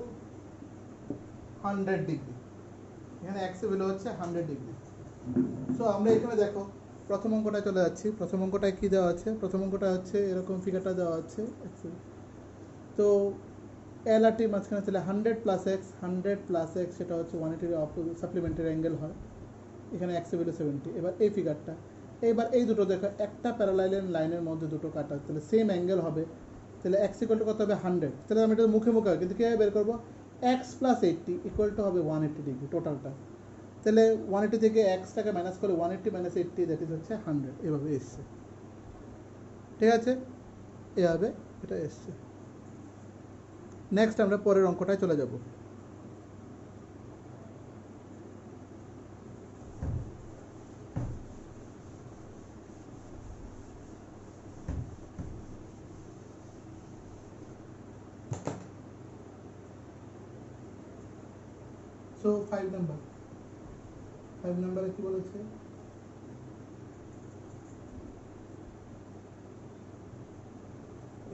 100 degree, এখানে x এর ভ্যালু হচ্ছে 100 ডিগ্রি। সো আমরা এখানে দেখো প্রথম অঙ্কটা চলে যাচ্ছি, প্রথম অঙ্কটায় কি দেওয়া আছে, প্রথম অঙ্কটা হচ্ছে এরকম ফিগারটা দেওয়া আছে, তো এল আর টি মাঝখানে তাহলে 100 প্লাস এক্স, 100 প্লাস এক্স সেটা হচ্ছে 180 অপোজিট সাপ্লিমেন্টারি অ্যাঙ্গেল হয়, এখানে এক্স এর ভ্যালু 70। এবার এই ফিগারটা, এবার এই দুটো দেখো একটা প্যারালাল লাইনের মধ্যে দুটো কাটা, তাহলে সেম অ্যাঙ্গেল হবে, তাহলে এক্স ইকুয়াল টু কত হবে 100, তাহলে আমি এটা মুখে মুখে কিন্তু কীভাবে বের করবো, এক্স প্লাস 80 ইকুয়াল টু হবে 180 ডিগ্রি টোটালটা, তাহলে 180 থেকে এক্সটাকে মাইনাস করে 180 মাইনাস 80 দ্যাট ইজ হচ্ছে 100, এভাবে এসছে, ঠিক আছে, এভাবে এটা এসছে। নেক্সট আমরা পরের অঙ্কটায় চলে যাব। সো 5 নাম্বারে কি বলেছে,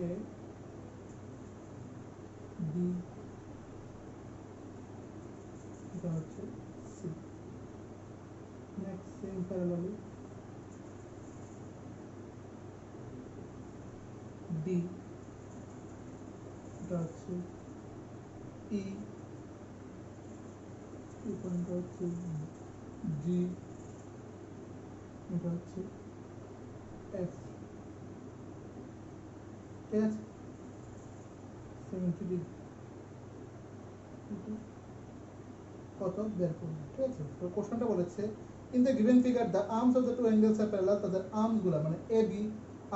এ বি এটা হচ্ছে C, next same parallelly D এটা হচ্ছে ই, এই পয়েন্টটা হচ্ছে জি, এটা হচ্ছে এফ, ঠিক আছে, 70 ডিগ্রি কত বের করবো, ঠিক আছে। তো কোশ্চেনটা বলেছে in the given figure the arms of the two angles are parallel, তাদের আর্মস গুলা মানে এ বি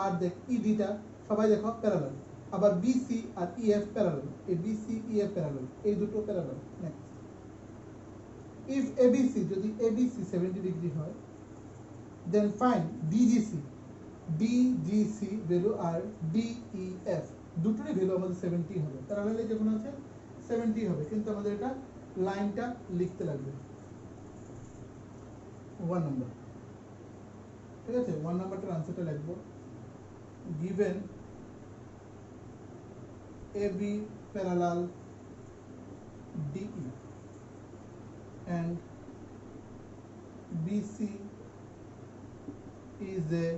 আর দেখ ই ডিটা সবাই দেখো প্যারালাল, আবার বি সি আর ই এফ প্যারালাল, এই B C E F parallel, এই দুটো প্যারালাল। নেক্সট ইফ এবিসি, যদি এবিসি 70 ডিগ্রি হয়, then find DGC, DGC value আর ডিইএফ দুটোরই ভ্যালু আমাদের 70 হবে, প্যারালালে যখন আছে 70 হবে, কিন্তু আমাদের এটা লাইনটা লিখতে লাগবে 1 নাম্বার, ঠিক আছে। 1 নাম্বারটার আনসারটা লিখবো, given A B parallel D E and BC is a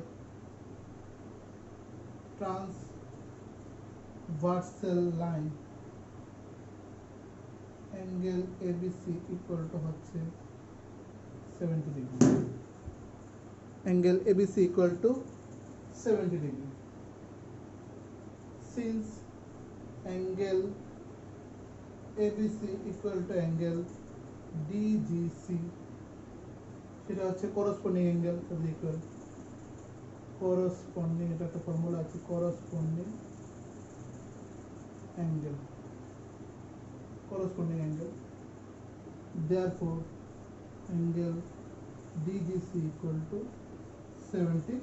transversal line, angle ABC equal to হচ্ছে 70 degree, angle ABC equal to 70 degree, since angle ABC equal to angle DGC সেটা হচ্ছে corresponding angle, so equal corresponding, এটা একটা formula আছে, corresponding angle, therefore angle DGC equal to 70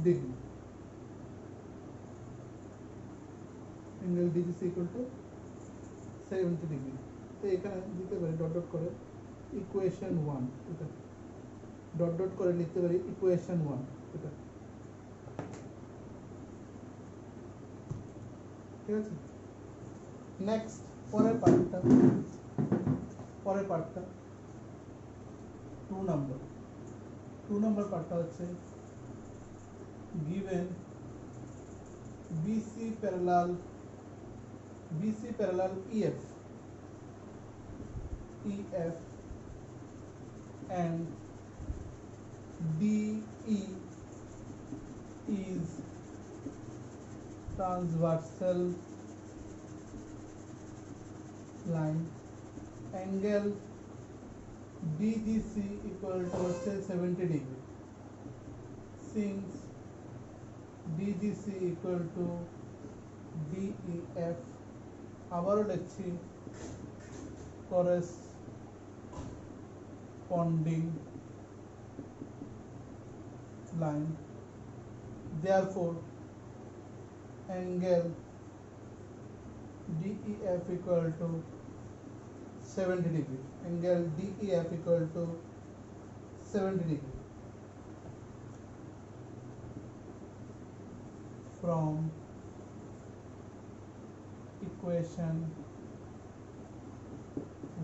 degree, angle DGC equal to 70 degree। তো এখানে দিতে পারি dot dot করে ইকুয়েশন 1, এটা ডট ডট করে লিখতে পারি ইকুয়েশন 1, এটা ঠিক আছে। নেক্সট পরের পার্টটা 2 নাম্বার পার্টটা হচ্ছে given BC parallel EF and DE is transversal line, angle DGC equal to say 70 degree, since DGC equal to DEF, আবারও লিখছি corresponding line, therefore angle DEF equal to 70 degree, angle DEF equal to 70 degree from equation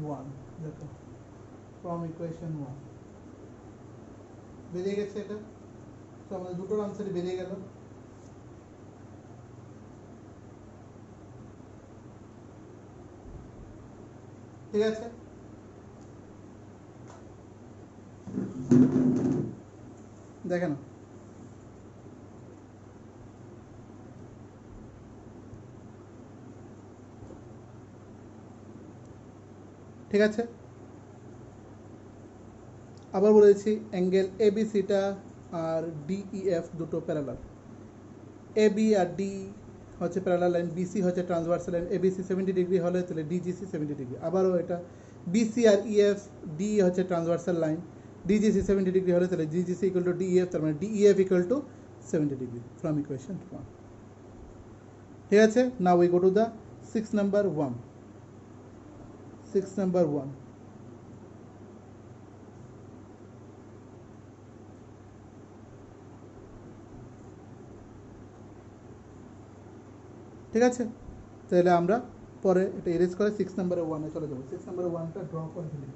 1, দেখো from equation 1 বেরিয়ে গেছে এটা। তো আমাদের দুটোর আনসারই বেরিয়ে গেল। ঠিক আছে, দেখেন ঠিক আছে। আবার বলেছি অ্যাঙ্গেল এবিসিটা আর ডিইএফ দুটো প্যারালাল, এবি আর ডি হচ্ছে প্যারালাল লাইন, বিসি হচ্ছে ট্রান্সভার্সাল লাইন, এবিসি 70 ডিগ্রি হলে তাহলে ডিজিসি 70 ডিগ্রি। আবারও এটা বিসি আর ইএফ, ডি হচ্ছে ট্রান্সভার্সাল লাইন, ডিজিসি 70 ডিগ্রি হলে তাহলে ডিজিসি ইকুয়াল টু ডিইএফ, তার মানে DEF equal to 70 degree from equation 1। ঠিক আছে, now we go to the 6 number 1। ঠিক আছে, তাহলে আমরা পরে এটা এরেজ করে 6 নাম্বারে 1-এ চলে যাবো। 6 নাম্বারে 1টা ড্র করে ফেলি।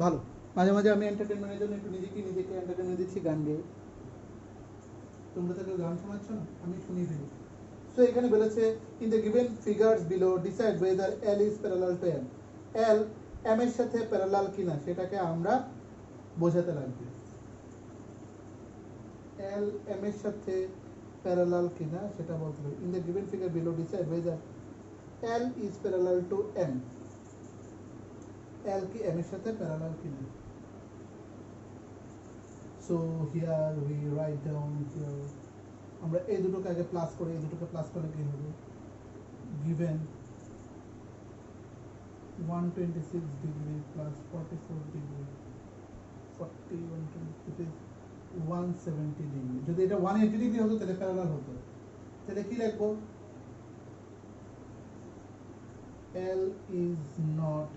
ভালো, মাঝে মাঝে আমি এন্টারটেনমেন্টের জন্য একটু নিজেকে এন্টারটেনমেন্ট দিচ্ছি গান গেয়ে। তোমরা তাকে গান শোনাচ্ছ না, আমি শুনিয়ে ফেলি। সো এখানে বলেছে in the given figures below decide whether L is parallel to M. L M এর সাথে প্যারালাল কিনা সেটাকে আমরা বোঝাতে লাগবে। এল এম এর সাথে প্যারালাল কিনা সেটা বলতে হবে। In the given figure below decide whether L is parallel to M, L কি এম এর সাথে প্যারালাল কিনা। So here we write down here, আমরা এই দুটোকে আগে প্লাস করি, এই দুটোকে প্লাস করলে কি হবে, given 126 degree plus 44 degree 40 120, it is 170 degree. যদি এটা 180 ডিগ্রি হতো তাহলে প্যারালাল হতো। তাহলে কি লিখবো? L is not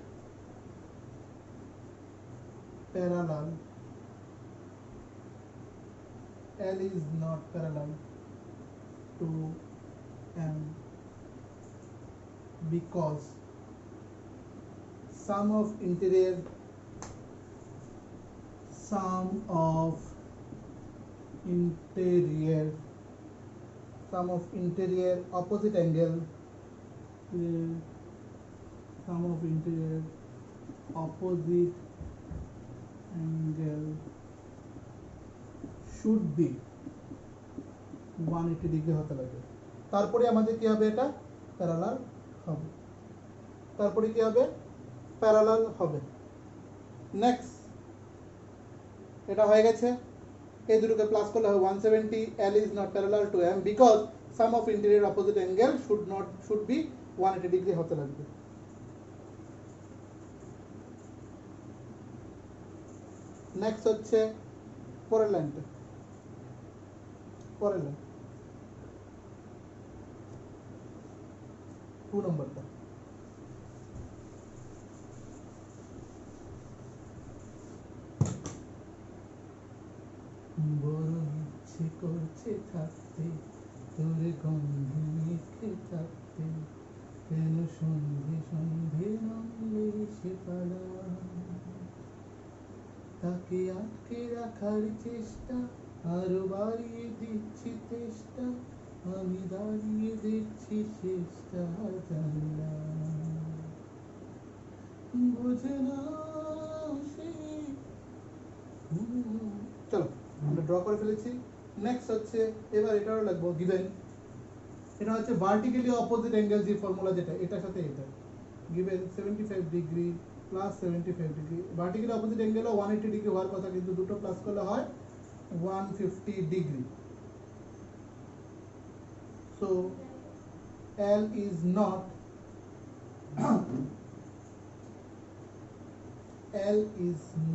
parallel. L is not parallel to M because sum of interior opposite angle should be 180 degree হতে লাগে। তারপরে আমাদের কি হবে? এটা প্যারালাল হবে। তারপরে কি হবে? প্যারালাল হবে। নেক্সট, এটা হয়ে গেছে। এই দুটোকে প্লাস করলে হবে 170। L is not parallel to M because sum of interior opposite angle should be 180 degree হতে লাগবে। নেক্সট হচ্ছে পরের লাইনটা, পরের লাইন 2 নম্বরটা। বড় ইচ্ছে করছে থাকতে তোর গন্ধে মেখে থাকতে, কেন সন্ধে সন্ধে নামলে সে পালা, তাকে আটকে রাখার চেষ্টা আরো বাড়িয়ে দিচ্ছি চেষ্টা, আমি দাঁড়িয়ে দেখছি শেষটা জানলা, বোঝে না সে। চলো আমরা ড্র করে ফেলেছি। নেক্সট হচ্ছে এবার এটাও লাগবো গিভেন। এটা হচ্ছে ভার্টিক্যালি অপোজিট অ্যাঙ্গেল, যে ফর্মুলা যেটা এটার সাথে এটা given 75 degree plus 75 degree. Vertically opposite অ্যাঙ্গেলও 180 ডিগ্রি হওয়ার কথা, কিন্তু দুটো প্লাস করলে হয় 150 degree. So L is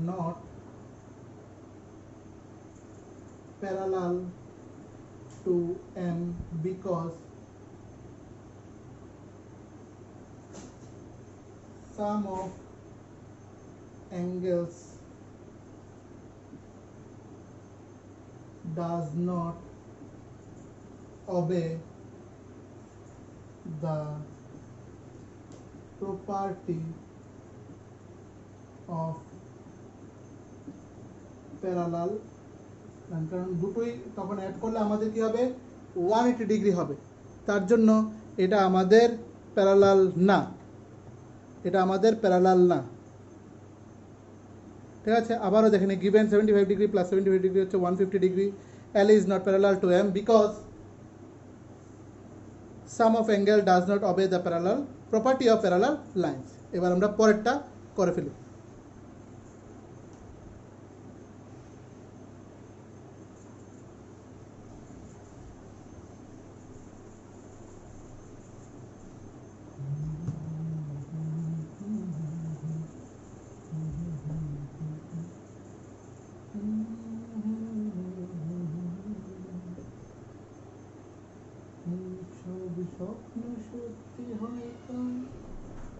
not parallel to M because sum of angles does not obey the property of parallel, কারণ দুটোই তখন অ্যাড করলে আমাদের কি হবে? 180 ডিগ্রি হবে। তার জন্য এটা আমাদের প্যারালাল না, এটা আমাদের প্যারালাল না। ঠিক আছে, আবারও দেখেন গিভেন 75 ডিগ্রি প্লাস 75 ডিগ্রি হচ্ছে 150 degree. L is not parallel to M because sum of angle does not obey the parallel property of parallel lines. এবার আমরা পরেরটা করে ফেলি। স্বপ্ন সত্যি হয় কার,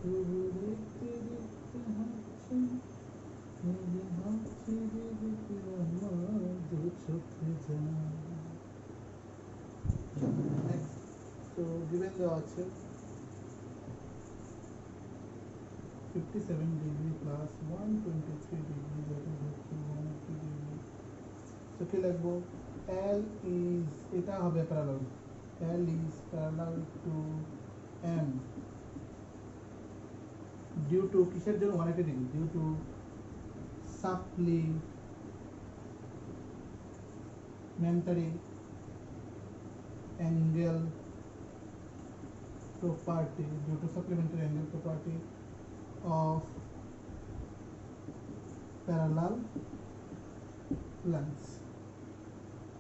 তবু দেখতে দেখতে হাসছে, হাসছে দেখতে আমার দু চোখে যায়। তো গিভেন দেওয়া আছে 57 degree plus 123 degree, that is হচ্ছে 180 ডিগ্রি। তো কি লিখবো? L is, এটা হবে parallel, L is parallel to M due to কিসের জন্য 180 degree? due to supplementary angle property, due to supplementary angle property of parallel lines.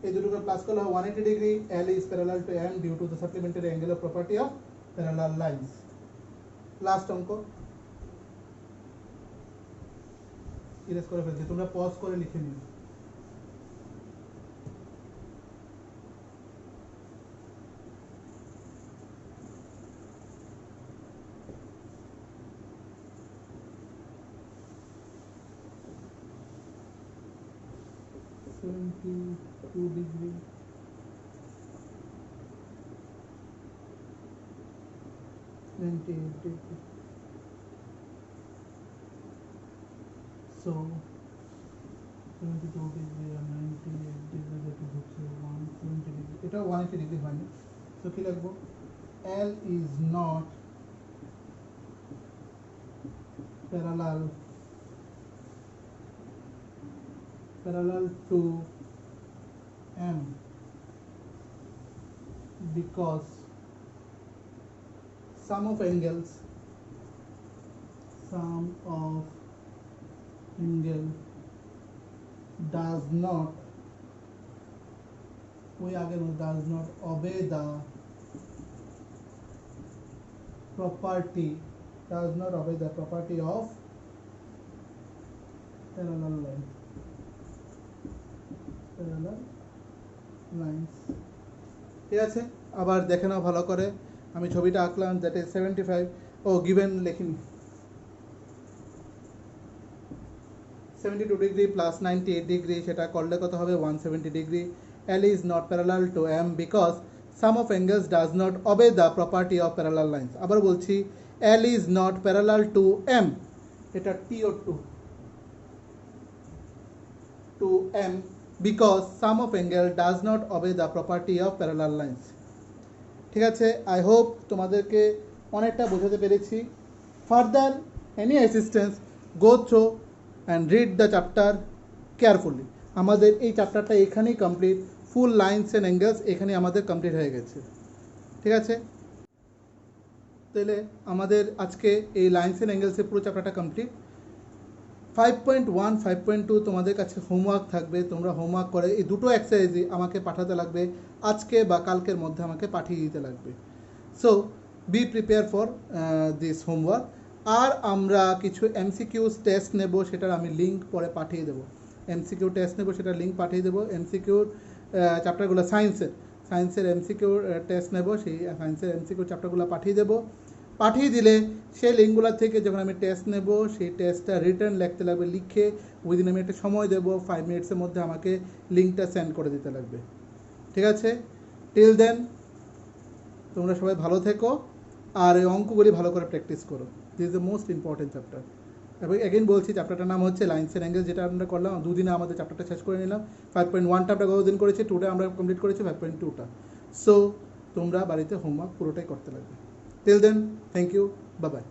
এই দুটোকে প্লাস করলে হয় 180 degree. L is parallel to M due to the supplementary angular property of parallel lines. Last অঙ্ক erase করে ফেলছি, তোমরা pause করে লিখে নিও। 72 degree, 98 degree. So 72 degree আর 98 degree যেটা হচ্ছে 170 degree, এটা 180 degree হয়নি। তো কি লিখবো? L is not parallel to M because sum of angles does not obey the property of parallel lines। ঠিক আছে, আবার দেখে নাও ভালো করে। আমি ছবিটা আঁকলাম, দ্যাট ইজ 75। গিভেন লিখিনি, 72 ডিগ্রি প্লাস 98 ডিগ্রি, সেটা করলে কত হবে? 170 degree. L is not parallel to M because sum of angles does not obey the property of parallel lines। আবার বলছি, L is not parallel to M, এটা to M because sum of angle does not obey the property of parallel lines। ঠিক আছে, I hope তোমাদেরকে অনেকটা বোঝাতে পেরেছি। Further any assistance, go through and read the chapter carefully. আমাদের এই চ্যাপ্টারটা এখানেই complete, full lines and angles এখানে আমাদের কমপ্লিট হয়ে গেছে। ঠিক আছে, তাহলে আমাদের আজকে এই লাইন্স অ্যান্ড অ্যাঙ্গেলসের পুরো চ্যাপ্টারটা কমপ্লিট। 5.1 5.2 তোমাদের কাছে হোমওয়ার্ক থাকবে, তোমরা হোমওয়ার্ক করে এই দুটো এক্সারসাইজই আমাকে পাঠাতে লাগবে, আজকে বা কালকের মধ্যে আমাকে পাঠিয়ে দিতে লাগবে। So be prepare for this homework. আর আমরা কিছু এমসিকিউস টেস্ট নেব, সেটার আমি লিঙ্ক পরে পাঠিয়ে দেবো। এমসিকিউ টেস্ট নেব, সেটার লিঙ্ক পাঠিয়ে দেবো। এমসিকিউর চ্যাপ্টারগুলো সায়েন্সের এমসিকিউর টেস্ট নেব, সেই সায়েন্সের এমসিকিউ চ্যাপ্টারগুলো পাঠিয়ে দেবো। পাঠিয়ে দিলে সেই লিঙ্কগুলো থেকে যখন আমি টেস্ট নেব, সেই টেস্টটা রিটার্ন লিখতে লাগবে, লিখে উইদিন আমি একটা সময় দেবো, 5 মিনিটসের মধ্যে আমাকে লিঙ্কটা সেন্ড করে দিতে লাগবে। ঠিক আছে, টিল দেন তোমরা সবাই ভালো থেকো, আর এই অঙ্কগুলি ভালো করে প্র্যাকটিস করো। This is the most important chapter. এবং এগেইন বলছি, চ্যাপ্টারটার নাম হচ্ছে লাইন্স অ্যান্ড অ্যাঙ্গেলস, যেটা আমরা করলাম দুদিনে আমাদের চ্যাপ্টারটা শেষ করে নিলাম। 5.1টা আমরা গতদিন করেছি, 2টা আমরা কমপ্লিট করেছি, 5.2টা। সো তোমরা বাড়িতে হোমওয়ার্ক পুরোটাই করতে লাগবে। Till then, thank you. Bye-bye.